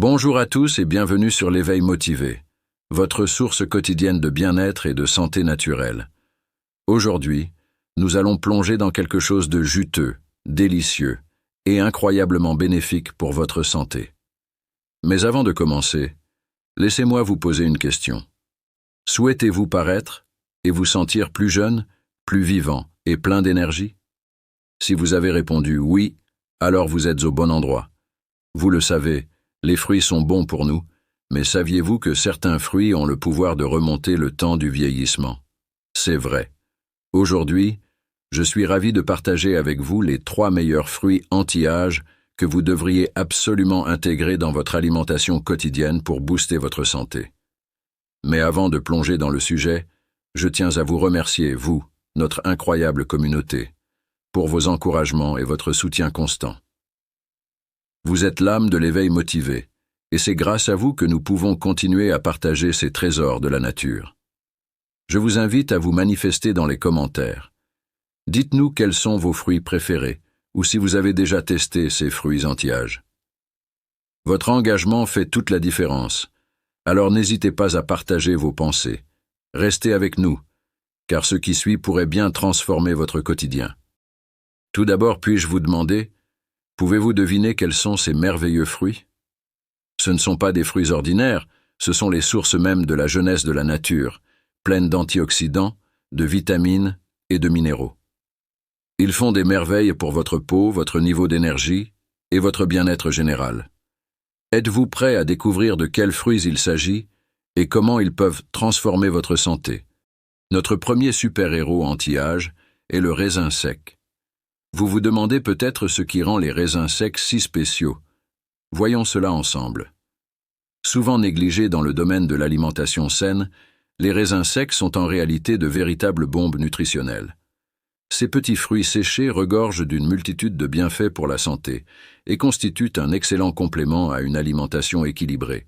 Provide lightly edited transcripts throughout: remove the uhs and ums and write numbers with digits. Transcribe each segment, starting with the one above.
Bonjour à tous et bienvenue sur l'éveil motivé, votre source quotidienne de bien-être et de santé naturelle. Aujourd'hui, nous allons plonger dans quelque chose de juteux, délicieux et incroyablement bénéfique pour votre santé. Mais avant de commencer, laissez-moi vous poser une question. Souhaitez-vous paraître et vous sentir plus jeune, plus vivant et plein d'énergie? Si vous avez répondu oui, alors vous êtes au bon endroit. Vous le savez, les fruits sont bons pour nous, mais saviez-vous que certains fruits ont le pouvoir de remonter le temps du vieillissement? C'est vrai. Aujourd'hui, je suis ravi de partager avec vous les 3 meilleurs fruits anti-âge que vous devriez absolument intégrer dans votre alimentation quotidienne pour booster votre santé. Mais avant de plonger dans le sujet, je tiens à vous remercier, vous, notre incroyable communauté, pour vos encouragements et votre soutien constant. Vous êtes l'âme de l'éveil motivé, et c'est grâce à vous que nous pouvons continuer à partager ces trésors de la nature. Je vous invite à vous manifester dans les commentaires. Dites-nous quels sont vos fruits préférés, ou si vous avez déjà testé ces fruits anti-âge. Votre engagement fait toute la différence, alors n'hésitez pas à partager vos pensées. Restez avec nous, car ce qui suit pourrait bien transformer votre quotidien. Tout d'abord, puis-je vous demander, pouvez-vous deviner quels sont ces merveilleux fruits? Ce ne sont pas des fruits ordinaires, ce sont les sources mêmes de la jeunesse de la nature, pleines d'antioxydants, de vitamines et de minéraux. Ils font des merveilles pour votre peau, votre niveau d'énergie et votre bien-être général. Êtes-vous prêt à découvrir de quels fruits il s'agit et comment ils peuvent transformer votre santé? Notre premier super-héros anti-âge est le raisin sec. Vous vous demandez peut-être ce qui rend les raisins secs si spéciaux. Voyons cela ensemble. Souvent négligés dans le domaine de l'alimentation saine, les raisins secs sont en réalité de véritables bombes nutritionnelles. Ces petits fruits séchés regorgent d'une multitude de bienfaits pour la santé et constituent un excellent complément à une alimentation équilibrée,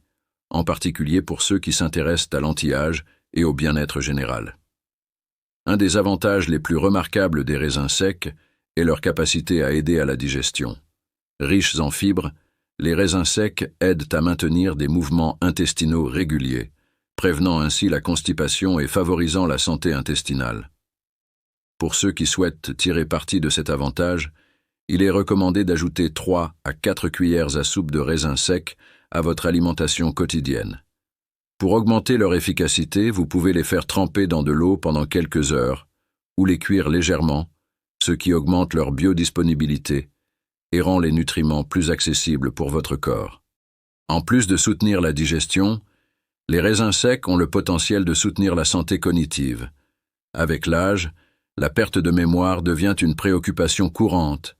en particulier pour ceux qui s'intéressent à l'anti-âge et au bien-être général. Un des avantages les plus remarquables des raisins secs est leur capacité à aider à la digestion. Riches en fibres, les raisins secs aident à maintenir des mouvements intestinaux réguliers, prévenant ainsi la constipation et favorisant la santé intestinale. Pour ceux qui souhaitent tirer parti de cet avantage, il est recommandé d'ajouter 3 à 4 cuillères à soupe de raisins secs à votre alimentation quotidienne. Pour augmenter leur efficacité, vous pouvez les faire tremper dans de l'eau pendant quelques heures ou les cuire légèrement, ce qui augmente leur biodisponibilité et rend les nutriments plus accessibles pour votre corps. En plus de soutenir la digestion, les raisins secs ont le potentiel de soutenir la santé cognitive. Avec l'âge, la perte de mémoire devient une préoccupation courante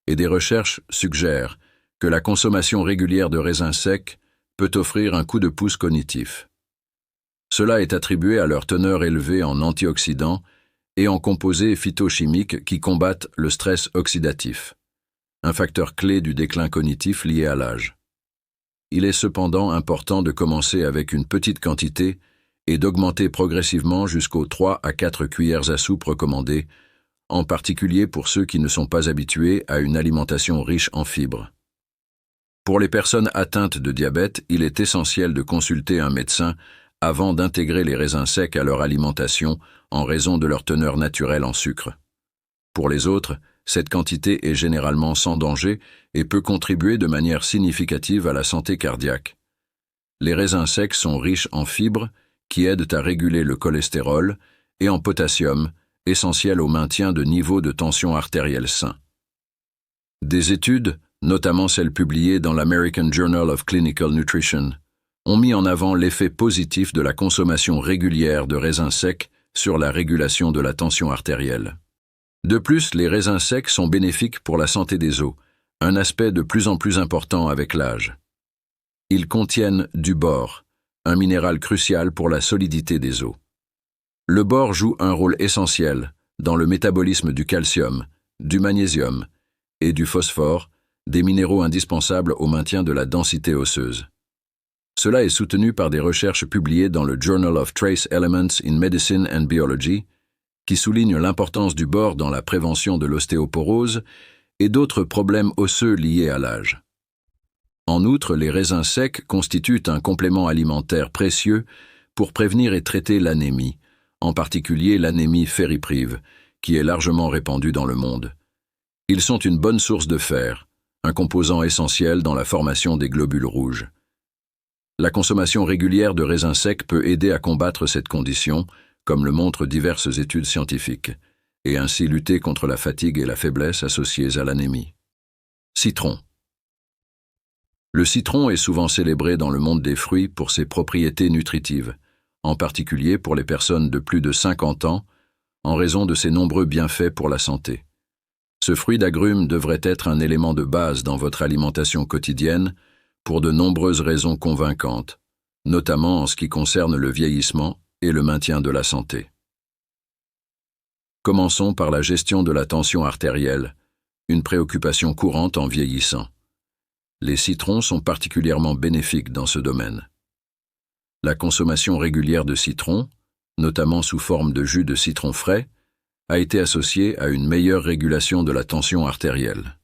et des recherches suggèrent que la consommation régulière de raisins secs peut offrir un coup de pouce cognitif. Cela est attribué à leur teneur élevée en antioxydants et en composés phytochimiques qui combattent le stress oxydatif, un facteur clé du déclin cognitif lié à l'âge. Il est cependant important de commencer avec une petite quantité et d'augmenter progressivement jusqu'aux 3 à 4 cuillères à soupe recommandées, en particulier pour ceux qui ne sont pas habitués à une alimentation riche en fibres. Pour les personnes atteintes de diabète, il est essentiel de consulter un médecin avant d'intégrer les raisins secs à leur alimentation en raison de leur teneur naturelle en sucre. Pour les autres, cette quantité est généralement sans danger et peut contribuer de manière significative à la santé cardiaque. Les raisins secs sont riches en fibres qui aident à réguler le cholestérol et en potassium, essentiel au maintien de niveaux de tension artérielle sains. Des études, notamment celles publiées dans l'American Journal of Clinical Nutrition, ont mis en avant l'effet positif de la consommation régulière de raisins secs sur la régulation de la tension artérielle. De plus, les raisins secs sont bénéfiques pour la santé des os, un aspect de plus en plus important avec l'âge. Ils contiennent du bore, un minéral crucial pour la solidité des os. Le bore joue un rôle essentiel dans le métabolisme du calcium, du magnésium et du phosphore, des minéraux indispensables au maintien de la densité osseuse. Cela est soutenu par des recherches publiées dans le Journal of Trace Elements in Medicine and Biology, qui soulignent l'importance du bore dans la prévention de l'ostéoporose et d'autres problèmes osseux liés à l'âge. En outre, les raisins secs constituent un complément alimentaire précieux pour prévenir et traiter l'anémie, en particulier l'anémie fériprive, qui est largement répandue dans le monde. Ils sont une bonne source de fer, un composant essentiel dans la formation des globules rouges. La consommation régulière de raisins secs peut aider à combattre cette condition, comme le montrent diverses études scientifiques, et ainsi lutter contre la fatigue et la faiblesse associées à l'anémie. Citron. Le citron est souvent célébré dans le monde des fruits pour ses propriétés nutritives, en particulier pour les personnes de plus de 50 ans, en raison de ses nombreux bienfaits pour la santé. Ce fruit d'agrumes devrait être un élément de base dans votre alimentation quotidienne pour de nombreuses raisons convaincantes, notamment en ce qui concerne le vieillissement et le maintien de la santé. Commençons par la gestion de la tension artérielle, une préoccupation courante en vieillissant. Les citrons sont particulièrement bénéfiques dans ce domaine. La consommation régulière de citron, notamment sous forme de jus de citron frais, a été associée à une meilleure régulation de la tension artérielle.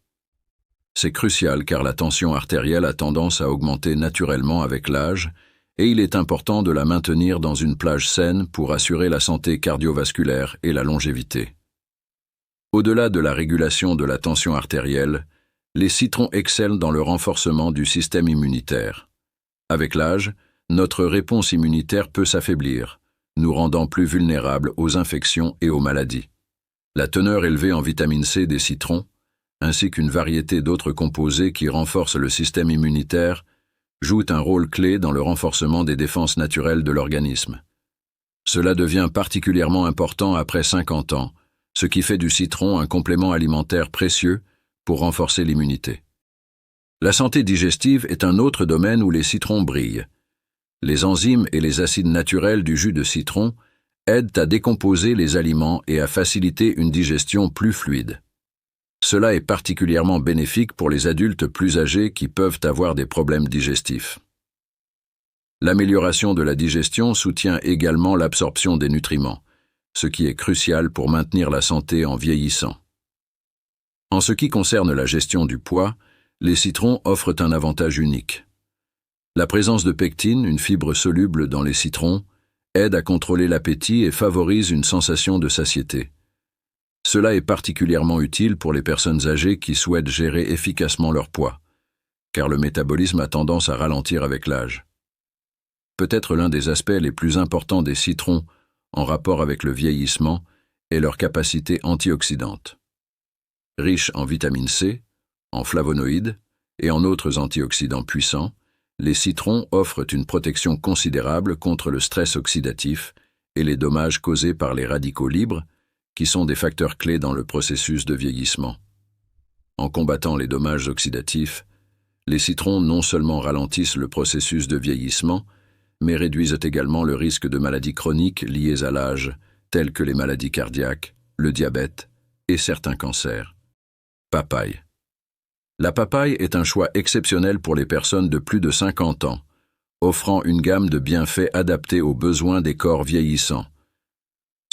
C'est crucial car la tension artérielle a tendance à augmenter naturellement avec l'âge et il est important de la maintenir dans une plage saine pour assurer la santé cardiovasculaire et la longévité. Au-delà de la régulation de la tension artérielle, les citrons excellent dans le renforcement du système immunitaire. Avec l'âge, notre réponse immunitaire peut s'affaiblir, nous rendant plus vulnérables aux infections et aux maladies. La teneur élevée en vitamine C des citrons, ainsi qu'une variété d'autres composés qui renforcent le système immunitaire, jouent un rôle clé dans le renforcement des défenses naturelles de l'organisme. Cela devient particulièrement important après 50 ans, ce qui fait du citron un complément alimentaire précieux pour renforcer l'immunité. La santé digestive est un autre domaine où les citrons brillent. Les enzymes et les acides naturels du jus de citron aident à décomposer les aliments et à faciliter une digestion plus fluide. Cela est particulièrement bénéfique pour les adultes plus âgés qui peuvent avoir des problèmes digestifs. L'amélioration de la digestion soutient également l'absorption des nutriments, ce qui est crucial pour maintenir la santé en vieillissant. En ce qui concerne la gestion du poids, les citrons offrent un avantage unique. La présence de pectine, une fibre soluble dans les citrons, aide à contrôler l'appétit et favorise une sensation de satiété. Cela est particulièrement utile pour les personnes âgées qui souhaitent gérer efficacement leur poids, car le métabolisme a tendance à ralentir avec l'âge. Peut-être l'un des aspects les plus importants des citrons en rapport avec le vieillissement est leur capacité antioxydante. Riches en vitamine C, en flavonoïdes et en autres antioxydants puissants, les citrons offrent une protection considérable contre le stress oxydatif et les dommages causés par les radicaux libres, qui sont des facteurs clés dans le processus de vieillissement. En combattant les dommages oxydatifs, les citrons non seulement ralentissent le processus de vieillissement, mais réduisent également le risque de maladies chroniques liées à l'âge, telles que les maladies cardiaques, le diabète et certains cancers. Papaye. La papaye est un choix exceptionnel pour les personnes de plus de 50 ans, offrant une gamme de bienfaits adaptés aux besoins des corps vieillissants.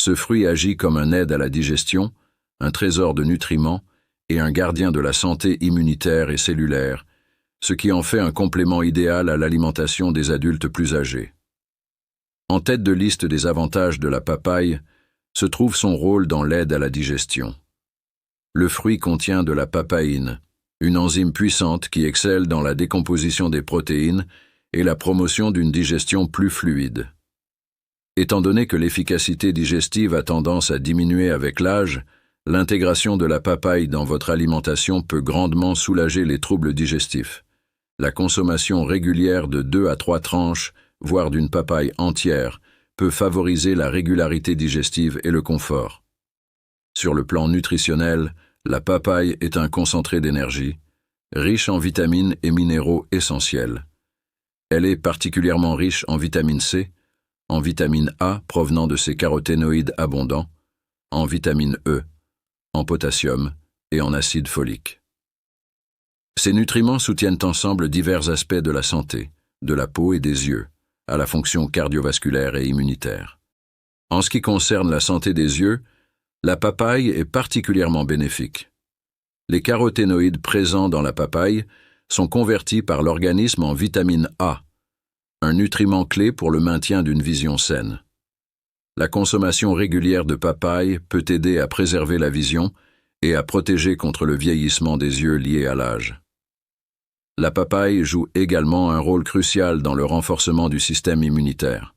Ce fruit agit comme un aide à la digestion, un trésor de nutriments et un gardien de la santé immunitaire et cellulaire, ce qui en fait un complément idéal à l'alimentation des adultes plus âgés. En tête de liste des avantages de la papaye se trouve son rôle dans l'aide à la digestion. Le fruit contient de la papaïne, une enzyme puissante qui excelle dans la décomposition des protéines et la promotion d'une digestion plus fluide. Étant donné que l'efficacité digestive a tendance à diminuer avec l'âge, l'intégration de la papaye dans votre alimentation peut grandement soulager les troubles digestifs. La consommation régulière de 2 à 3 tranches, voire d'une papaye entière, peut favoriser la régularité digestive et le confort. Sur le plan nutritionnel, la papaye est un concentré d'énergie, riche en vitamines et minéraux essentiels. Elle est particulièrement riche en vitamine C, en vitamine A provenant de ses caroténoïdes abondants, en vitamine E, en potassium et en acide folique. Ces nutriments soutiennent ensemble divers aspects de la santé, de la peau et des yeux, à la fonction cardiovasculaire et immunitaire. En ce qui concerne la santé des yeux, la papaye est particulièrement bénéfique. Les caroténoïdes présents dans la papaye sont convertis par l'organisme en vitamine A, un nutriment clé pour le maintien d'une vision saine. La consommation régulière de papaye peut aider à préserver la vision et à protéger contre le vieillissement des yeux lié à l'âge. La papaye joue également un rôle crucial dans le renforcement du système immunitaire.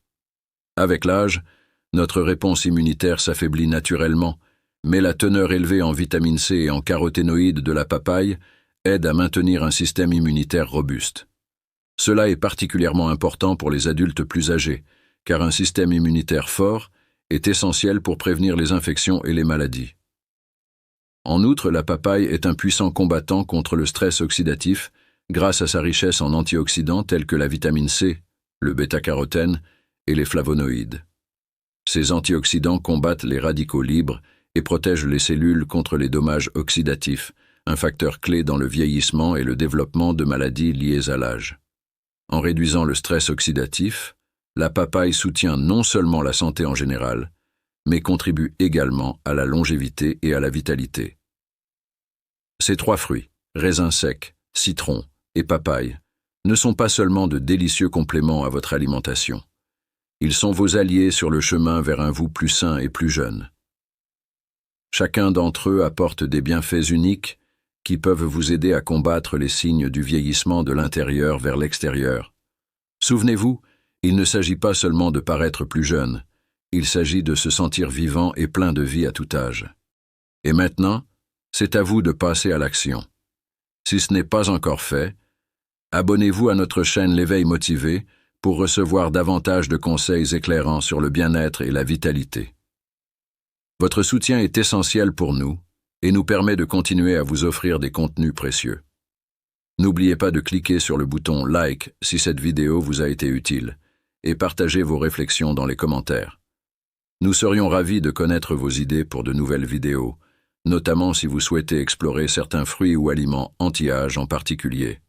Avec l'âge, notre réponse immunitaire s'affaiblit naturellement, mais la teneur élevée en vitamine C et en caroténoïdes de la papaye aide à maintenir un système immunitaire robuste. Cela est particulièrement important pour les adultes plus âgés, car un système immunitaire fort est essentiel pour prévenir les infections et les maladies. En outre, la papaye est un puissant combattant contre le stress oxydatif grâce à sa richesse en antioxydants tels que la vitamine C, le bêta-carotène et les flavonoïdes. Ces antioxydants combattent les radicaux libres et protègent les cellules contre les dommages oxydatifs, un facteur clé dans le vieillissement et le développement de maladies liées à l'âge. En réduisant le stress oxydatif, la papaye soutient non seulement la santé en général, mais contribue également à la longévité et à la vitalité. Ces 3 fruits, raisins secs, citron et papaye, ne sont pas seulement de délicieux compléments à votre alimentation. Ils sont vos alliés sur le chemin vers un vous plus sain et plus jeune. Chacun d'entre eux apporte des bienfaits uniques qui peuvent vous aider à combattre les signes du vieillissement de l'intérieur vers l'extérieur. Souvenez-vous, il ne s'agit pas seulement de paraître plus jeune, il s'agit de se sentir vivant et plein de vie à tout âge. Et maintenant, c'est à vous de passer à l'action. Si ce n'est pas encore fait, abonnez-vous à notre chaîne L'Éveil Motivé pour recevoir davantage de conseils éclairants sur le bien-être et la vitalité. Votre soutien est essentiel pour nous et nous permet de continuer à vous offrir des contenus précieux. N'oubliez pas de cliquer sur le bouton « Like » si cette vidéo vous a été utile et partagez vos réflexions dans les commentaires. Nous serions ravis de connaître vos idées pour de nouvelles vidéos, notamment si vous souhaitez explorer certains fruits ou aliments anti-âge en particulier.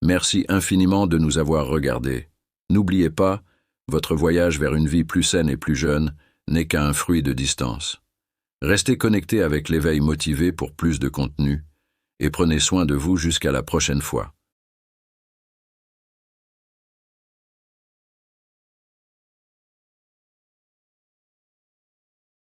Merci infiniment de nous avoir regardés. N'oubliez pas, votre voyage vers une vie plus saine et plus jeune n'est qu'à un fruit de distance. Restez connectés avec l'Éveil Motivé pour plus de contenu et prenez soin de vous jusqu'à la prochaine fois.